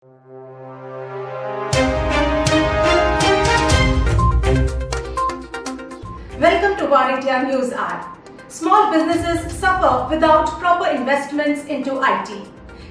Welcome to War India News Hour. Small businesses suffer without proper investments into IT.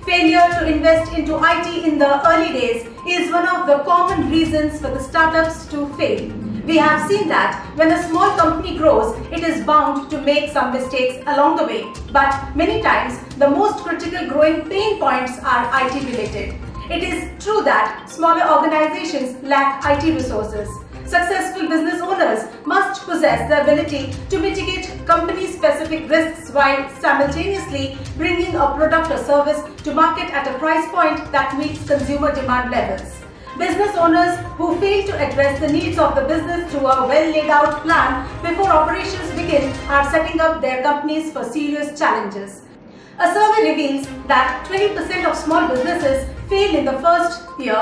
Failure to invest into IT in the early days is one of the common reasons for the startups to fail. We have seen that when a small company grows, it is bound to make some mistakes along the way. But many times, the most critical growing pain points are IT related. It is true that smaller organizations lack IT resources. Successful business owners must possess the ability to mitigate company-specific risks while simultaneously bringing a product or service to market at a price point that meets consumer demand levels. Business owners who fail to address the needs of the business through a well-laid-out plan before operations begin are setting up their companies for serious challenges. A survey reveals that 20% of small businesses fail in the first year,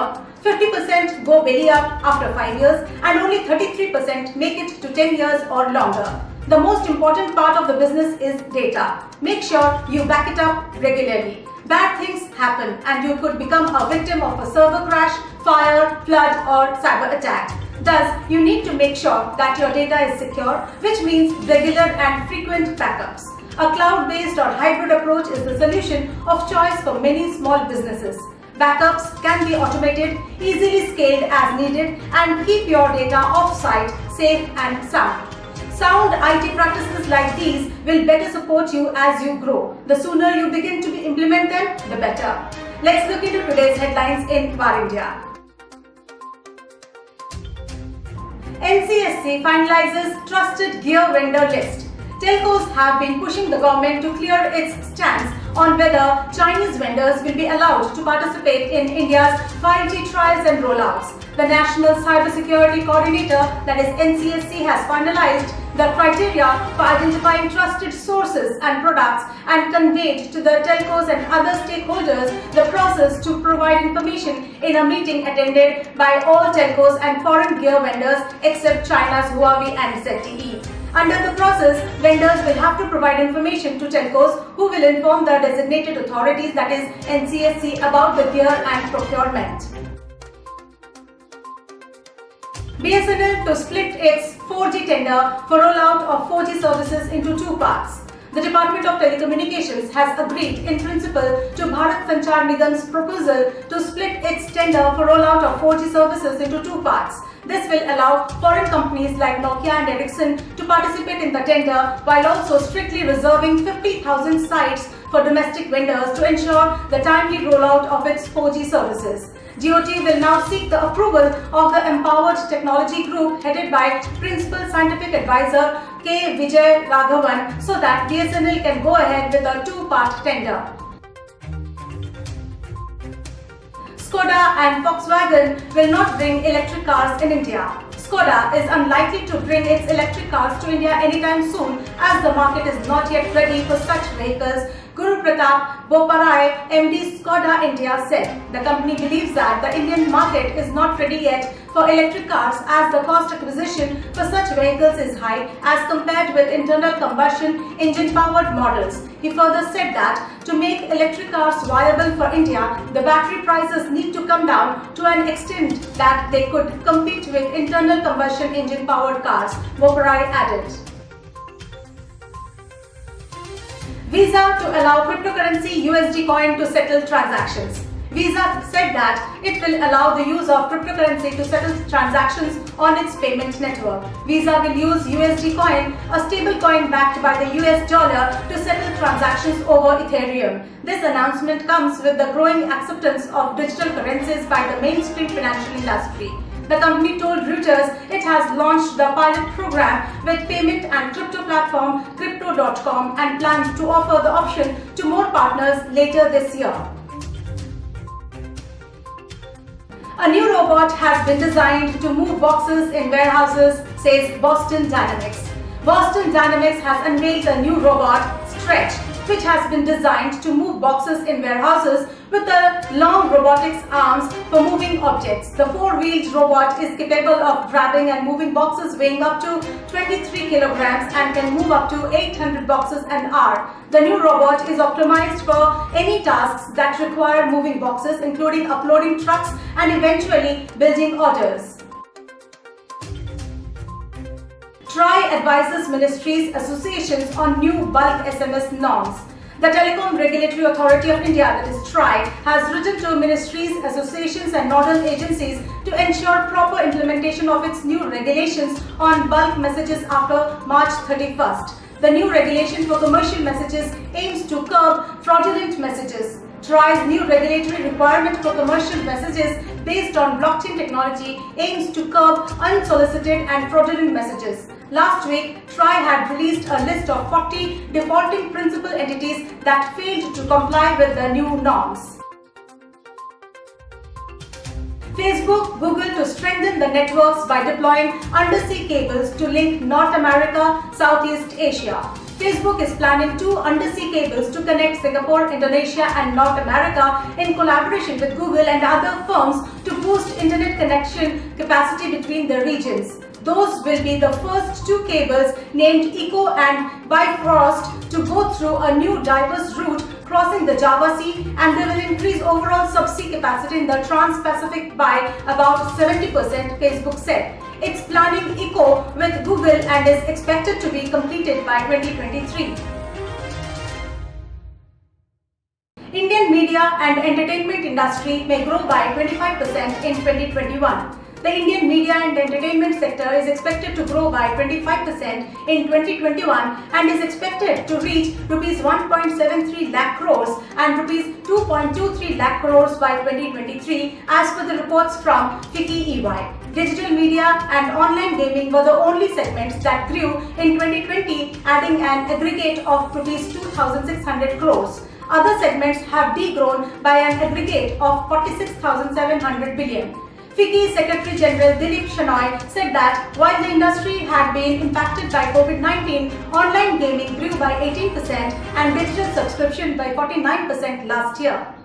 50% go belly up after 5 years, and only 33% make it to 10 years or longer. The most important part of the business is data. Make sure you back it up regularly. Bad things happen and you could become a victim of a server crash, fire, flood or cyber attack. Thus, you need to make sure that your data is secure, which means regular and frequent backups. A cloud-based or hybrid approach is the solution of choice for many small businesses. Backups can be automated, easily scaled as needed, and keep your data off-site, safe and sound. Sound IT practices like these will better support you as you grow. The sooner you begin to implement them, the better. Let's look into today's headlines in War India. NCSC finalizes trusted gear vendor list. Telcos have been pushing the government to clear its stance on whether Chinese vendors will be allowed to participate in India's 5G trials and rollouts. The National Cybersecurity Coordinator, that is NCSC, has finalized the criteria for identifying trusted sources and products and conveyed to the telcos and other stakeholders the process to provide information in a meeting attended by all telcos and foreign gear vendors except China's Huawei and ZTE. Under the process, vendors will have to provide information to telcos who will inform the designated authorities, that is NCSC, about the gear and procurement. BSNL to split its 4G tender for rollout of 4G services into two parts. The Department of Telecommunications has agreed in principle to Bharat Sanchar Nigam's proposal to split its tender for rollout of 4G services into two parts. This will allow foreign companies like Nokia and Ericsson to participate in the tender while also strictly reserving 50,000 sites for domestic vendors to ensure the timely rollout of its 4G services. DoT will now seek the approval of the Empowered Technology Group headed by Principal Scientific Advisor K. Vijay Raghavan so that BSNL can go ahead with a two-part tender. Skoda and Volkswagen will not bring electric cars in India. Skoda is unlikely to bring its electric cars to India anytime soon as the market is not yet ready for such vehicles, Guru Pratap Boparai, MD Skoda India said. The company believes that the Indian market is not ready yet for electric cars as the cost acquisition for such vehicles is high as compared with internal combustion engine powered models. He further said that to make electric cars viable for India, the battery prices need to come down to an extent that they could compete with internal combustion engine powered cars, Boparai added. Visa to allow cryptocurrency USD coin to settle transactions. Visa said that it will allow the use of cryptocurrency to settle transactions on its payment network. Visa will use USD coin, a stable coin backed by the US dollar, to settle transactions over Ethereum. This announcement comes with the growing acceptance of digital currencies by the mainstream financial industry. The company told Reuters it has launched the pilot program with payment and crypto platform Crypto.com and plans to offer the option to more partners later this year. A new robot has been designed to move boxes in warehouses, says Boston Dynamics. Boston Dynamics has unveiled a new robot, Stretch, which has been designed to move boxes in warehouses with the long robotics arms for moving objects. The four-wheeled robot is capable of grabbing and moving boxes weighing up to 23 kilograms and can move up to 800 boxes an hour. The new robot is optimized for any tasks that require moving boxes, including uploading trucks and eventually building orders. TRAI advises ministries, associations on new bulk SMS norms. The Telecom Regulatory Authority of India, that is TRAI, has written to ministries, associations and nodal agencies to ensure proper implementation of its new regulations on bulk messages after March 31st. The new regulation for commercial messages aims to curb fraudulent messages. TRAI's new regulatory requirement for commercial messages based on blockchain technology aims to curb unsolicited and fraudulent messages. Last week, TRAI had released a list of 40 defaulting principal entities that failed to comply with the new norms. Facebook, Google to strengthen the networks by deploying undersea cables to link North America, Southeast Asia. Facebook is planning 2 undersea cables to connect Singapore, Indonesia and North America in collaboration with Google and other firms to boost internet connection capacity between the regions. Those will be the first 2 cables named ECO and Bifrost to go through a new diverse route crossing the Java Sea, and they will increase overall subsea capacity in the Trans-Pacific by about 70%, Facebook said. It's planning ECO with Google and is expected to be completed by 2023. Indian media and entertainment industry may grow by 25% in 2021. The Indian media and entertainment sector is expected to grow by 25% in 2021 and is expected to reach Rs 1.73 lakh crores and Rs 2.23 lakh crores by 2023 as per the reports from FICCI EY. Digital media and online gaming were the only segments that grew in 2020, adding an aggregate of Rs 2,600 crores. Other segments have degrown by an aggregate of 46,700 billion. FICCI Secretary General Dilip Shenoy said that while the industry had been impacted by COVID-19, online gaming grew by 18% and digital subscription by 49% last year.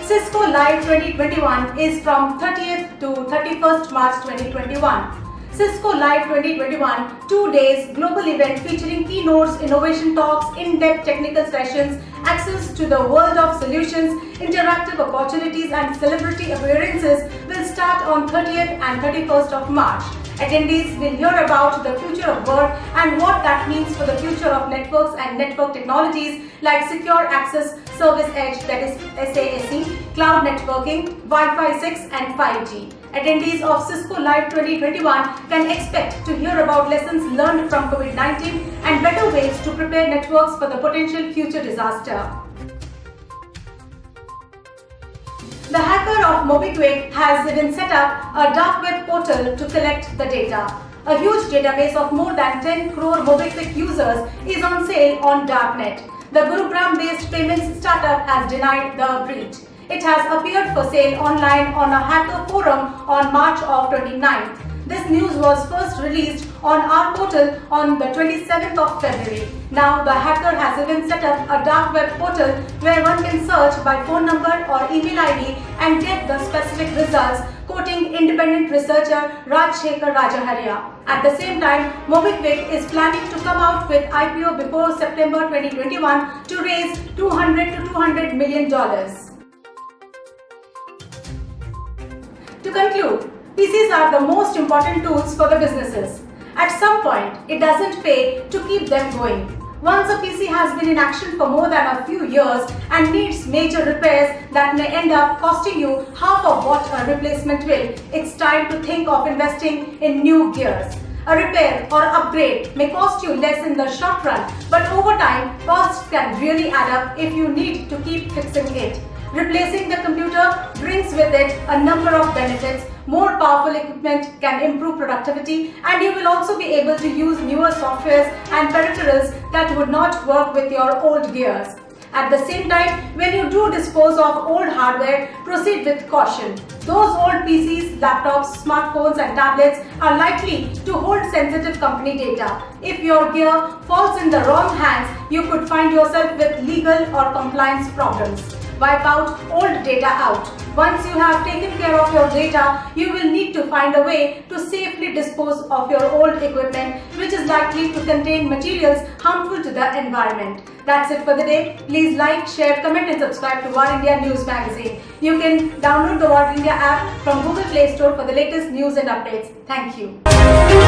Cisco Live 2021 is from 30th to 31st March 2021. Cisco Live 2021, 2 days global event featuring keynotes, innovation talks, in-depth technical sessions, access to the world of solutions, interactive opportunities and celebrity appearances will start on 30th and 31st of March. Attendees will hear about the future of work and what that means for the future of networks and network technologies like Secure Access Service Edge, that is SASE, cloud networking, Wi-Fi 6 and 5G. Attendees of Cisco Live 2021 can expect to hear about lessons learned from COVID-19 and better ways to prepare networks for the potential future disaster. The hacker of MobiKwik has even set up a dark web portal to collect the data. A huge database of more than 10 crore MobiKwik users is on sale on Darknet. The Gurugram-based payments startup has denied the breach. It has appeared for sale online on a hacker forum on March of 29th. This news was first released on our portal on the 27th of February. Now the hacker has even set up a dark web portal where one can search by phone number or email ID and get the specific results, quoting independent researcher Rajshekhar Rajaharya. At the same time, MobiKwik is planning to come out with IPO before September 2021 to raise $200 to $200 million. To conclude, PCs are the most important tools for the businesses. At some point, it doesn't pay to keep them going. Once a PC has been in action for more than a few years and needs major repairs that may end up costing you half of what a replacement will, it's time to think of investing in new gears. A repair or upgrade may cost you less in the short run, but over time, costs can really add up if you need to keep fixing it. Replacing the computer brings with it a number of benefits. More powerful equipment can improve productivity, and you will also be able to use newer softwares and peripherals that would not work with your old gears. At the same time, when you do dispose of old hardware, proceed with caution. Those old PCs, laptops, smartphones and tablets are likely to hold sensitive company data. If your gear falls in the wrong hands, you could find yourself with legal or compliance problems. Wipe out old data out. Once you have taken care of your data, you will need to find a way to safely dispose of your old equipment, which is likely to contain materials harmful to the environment. That's it for the day. Please like, share, comment and subscribe to War India News Magazine. You can download the War India app from Google Play Store for the latest news and updates. Thank you.